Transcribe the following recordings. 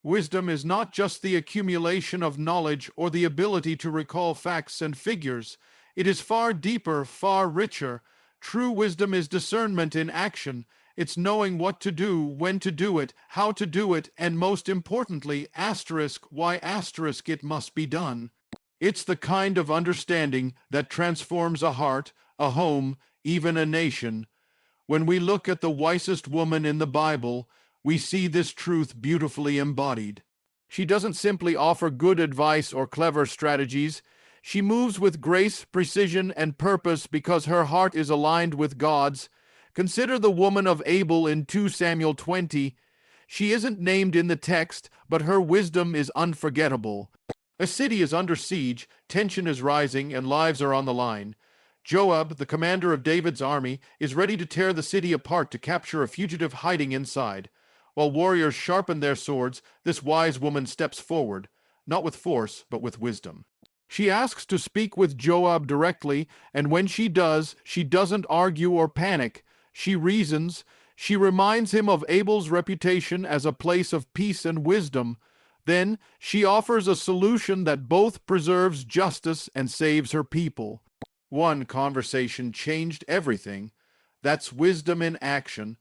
Wisdom is not just the accumulation of knowledge or the ability to recall facts and figures. It is far deeper, far richer. True wisdom is discernment in action. It's knowing what to do, when to do it, how to do it, and most importantly, why it must be done. It's the kind of understanding that transforms a heart, a home, even a nation. When we look at the wisest woman in the Bible, we see this truth beautifully embodied. She doesn't simply offer good advice or clever strategies. She moves with grace, precision, and purpose because her heart is aligned with God's. Consider the woman of Abel in 2 Samuel 20. She isn't named in the text, but her wisdom is unforgettable. A city is under siege, tension is rising, and lives are on the line. Joab, the commander of David's army, is ready to tear the city apart to capture a fugitive hiding inside. While warriors sharpen their swords, this wise woman steps forward, not with force, but with wisdom. She asks to speak with Joab directly, and when she does, she doesn't argue or panic. She reasons. She reminds him of Abel's reputation as a place of peace and wisdom. Then she offers a solution that both preserves justice and saves her people. One conversation changed everything. That's wisdom in action.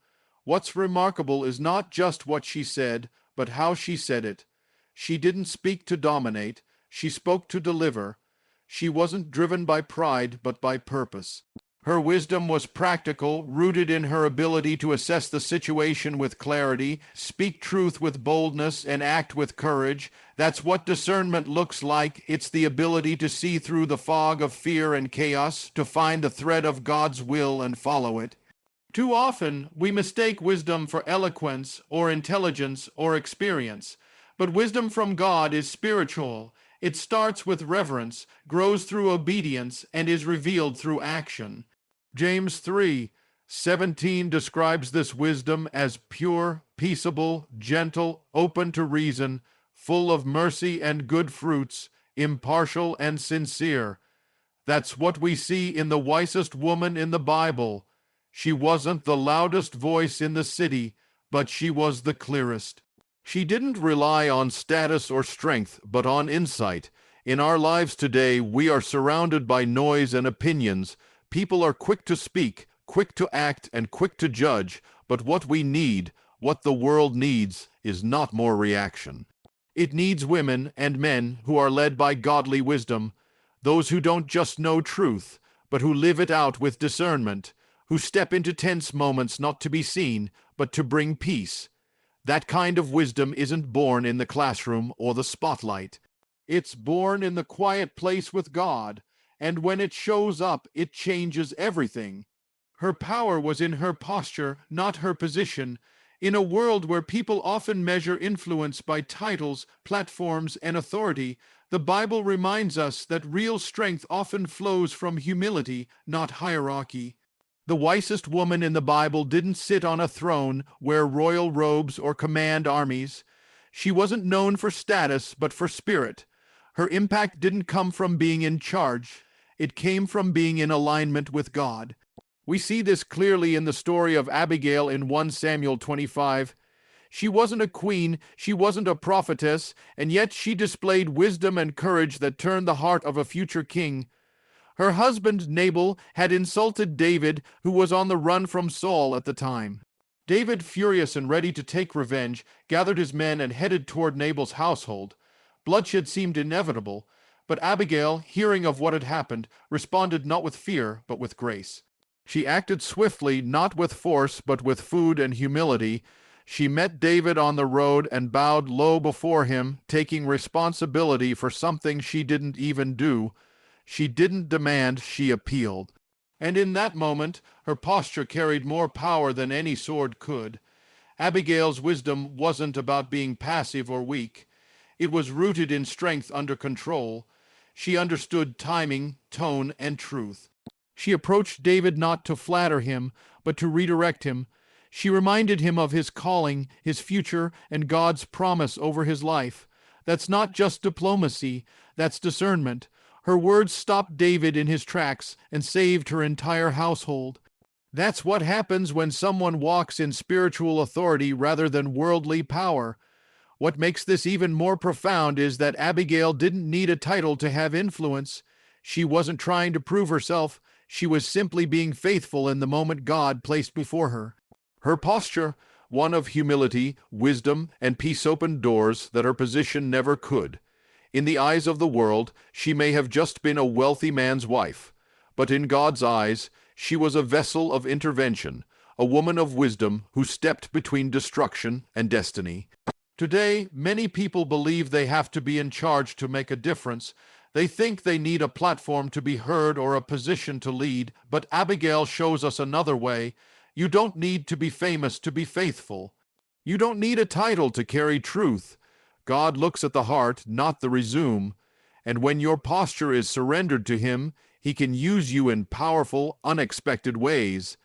What's remarkable is not just what she said, but how she said it. She didn't speak to dominate. She spoke to deliver. She wasn't driven by pride, but by purpose. Her wisdom was practical, rooted in her ability to assess the situation with clarity, speak truth with boldness, and act with courage. That's what discernment looks like. It's the ability to see through the fog of fear and chaos, to find the thread of God's will and follow it. Too often, we mistake wisdom for eloquence or intelligence or experience. But wisdom from God is spiritual. It starts with reverence, grows through obedience, and is revealed through action. James 3:17 describes this wisdom as pure, peaceable, gentle, open to reason, full of mercy and good fruits, impartial and sincere. That's what we see in the wisest woman in the Bible. She wasn't the loudest voice in the city, but she was the clearest. She didn't rely on status or strength, but on insight. In our lives today, we are surrounded by noise and opinions. People are quick to speak, quick to act, and quick to judge. But what we need, what the world needs, is not more reaction. It needs women and men who are led by godly wisdom, those who don't just know truth, but who live it out with discernment, who step into tense moments not to be seen, but to bring peace. That kind of wisdom isn't born in the classroom or the spotlight. It's born in the quiet place with God, and when it shows up, it changes everything. Her power was in her posture, not her position. In a world where people often measure influence by titles, platforms, and authority, the Bible reminds us that real strength often flows from humility, not hierarchy. The wisest woman in the Bible didn't sit on a throne, wear royal robes, or command armies. She wasn't known for status, but for spirit. Her impact didn't come from being in charge. It came from being in alignment with God. We see this clearly in the story of Abigail in 1 Samuel 25. She wasn't a queen, she wasn't a prophetess, and yet she displayed wisdom and courage that turned the heart of a future king. Her husband, Nabal, had insulted David, who was on the run from Saul at the time. David, furious and ready to take revenge, gathered his men and headed toward Nabal's household. Bloodshed seemed inevitable, but Abigail, hearing of what had happened, responded not with fear, but with grace. She acted swiftly, not with force, but with food and humility. She met David on the road and bowed low before him, taking responsibility for something she didn't even do. She didn't demand, she appealed. And in that moment, her posture carried more power than any sword could. Abigail's wisdom wasn't about being passive or weak. It was rooted in strength under control. She understood timing, tone, and truth. She approached David not to flatter him, but to redirect him. She reminded him of his calling, his future, and God's promise over his life. That's not just diplomacy, that's discernment. Her words stopped David in his tracks and saved her entire household. That's what happens when someone walks in spiritual authority rather than worldly power. What makes this even more profound is that Abigail didn't need a title to have influence. She wasn't trying to prove herself. She was simply being faithful in the moment God placed before her. Her posture, one of humility, wisdom, and peace, opened doors that her position never could. In the eyes of the world, she may have just been a wealthy man's wife, but in God's eyes, she was a vessel of intervention, a woman of wisdom who stepped between destruction and destiny. Today, many people believe they have to be in charge to make a difference. They think they need a platform to be heard or a position to lead, but Abigail shows us another way. You don't need to be famous to be faithful. You don't need a title to carry truth. God looks at the heart, not the resume. And when your posture is surrendered to Him, He can use you in powerful, unexpected ways.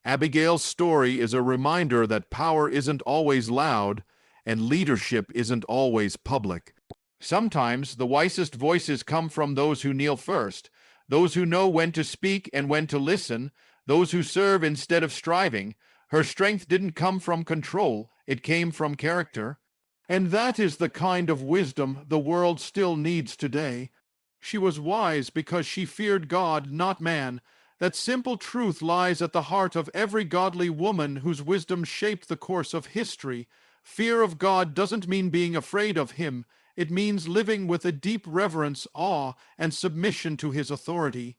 Abigail's story is a reminder that power isn't always loud, and leadership isn't always public. Sometimes the wisest voices come from those who kneel first, those who know when to speak and when to listen, those who serve instead of striving. Her strength didn't come from control, it came from character. And that is the kind of wisdom the world still needs today. She was wise because she feared God, not man. That simple truth lies at the heart of every godly woman whose wisdom shaped the course of history. Fear of God doesn't mean being afraid of Him. It means living with a deep reverence, awe, and submission to His authority.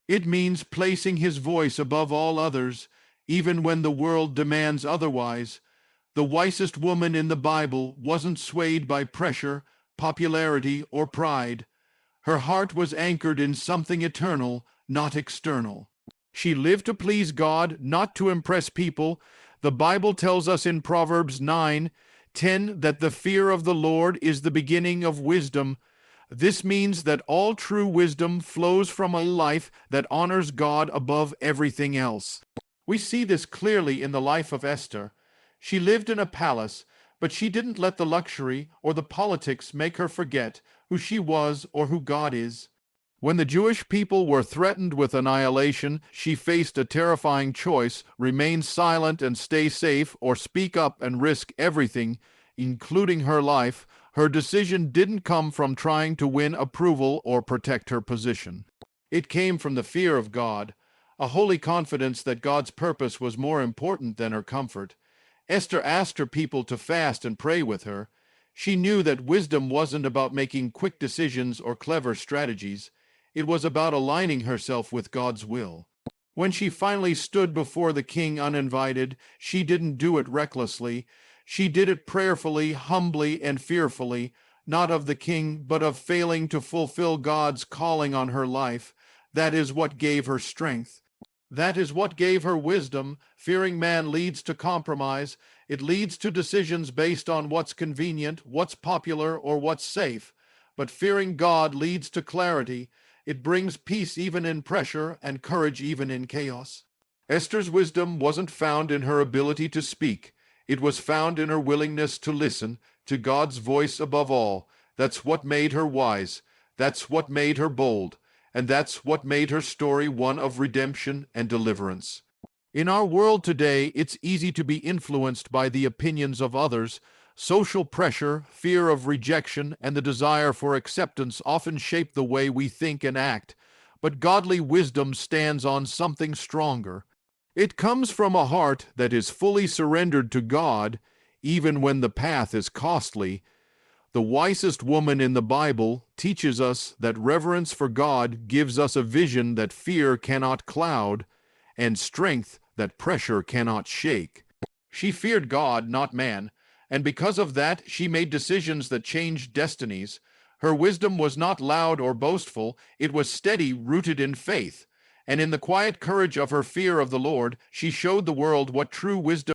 It means placing His voice above all others, even when the world demands otherwise. The wisest woman in the Bible wasn't swayed by pressure, popularity, or pride. Her heart was anchored in something eternal, not external. She lived to please God, not to impress people. The Bible tells us in Proverbs 9:10 that the fear of the Lord is the beginning of wisdom. This means that all true wisdom flows from a life that honors God above everything else. We see this clearly in the life of Esther. She lived in a palace, but she didn't let the luxury or the politics make her forget who she was or who God is. When the Jewish people were threatened with annihilation, she faced a terrifying choice: remain silent and stay safe, or speak up and risk everything, including her life. Her decision didn't come from trying to win approval or protect her position. It came from the fear of God, a holy confidence that God's purpose was more important than her comfort. Esther asked her people to fast and pray with her. She knew that wisdom wasn't about making quick decisions or clever strategies. It was about aligning herself with God's will. When she finally stood before the king uninvited, she didn't do it recklessly. She did it prayerfully, humbly, and fearfully, not of the king, but of failing to fulfill God's calling on her life. That is what gave her strength. That is what gave her wisdom. Fearing man leads to compromise. It leads to decisions based on what's convenient, what's popular, or what's safe. But fearing God leads to clarity. It brings peace even in pressure and courage even in chaos. Esther's wisdom wasn't found in her ability to speak. It was found in her willingness to listen to God's voice above all. That's what made her wise. That's what made her bold. And that's what made her story one of redemption and deliverance. In our world today, it's easy to be influenced by the opinions of others. Social pressure, fear of rejection, and the desire for acceptance often shape the way we think and act. But godly wisdom stands on something stronger. It comes from a heart that is fully surrendered to God, even when the path is costly. The wisest woman in the Bible teaches us that reverence for God gives us a vision that fear cannot cloud, and strength that pressure cannot shake. She feared God, not man, and because of that, she made decisions that changed destinies. Her wisdom was not loud or boastful, it was steady, rooted in faith. And in the quiet courage of her fear of the Lord, she showed the world what true wisdom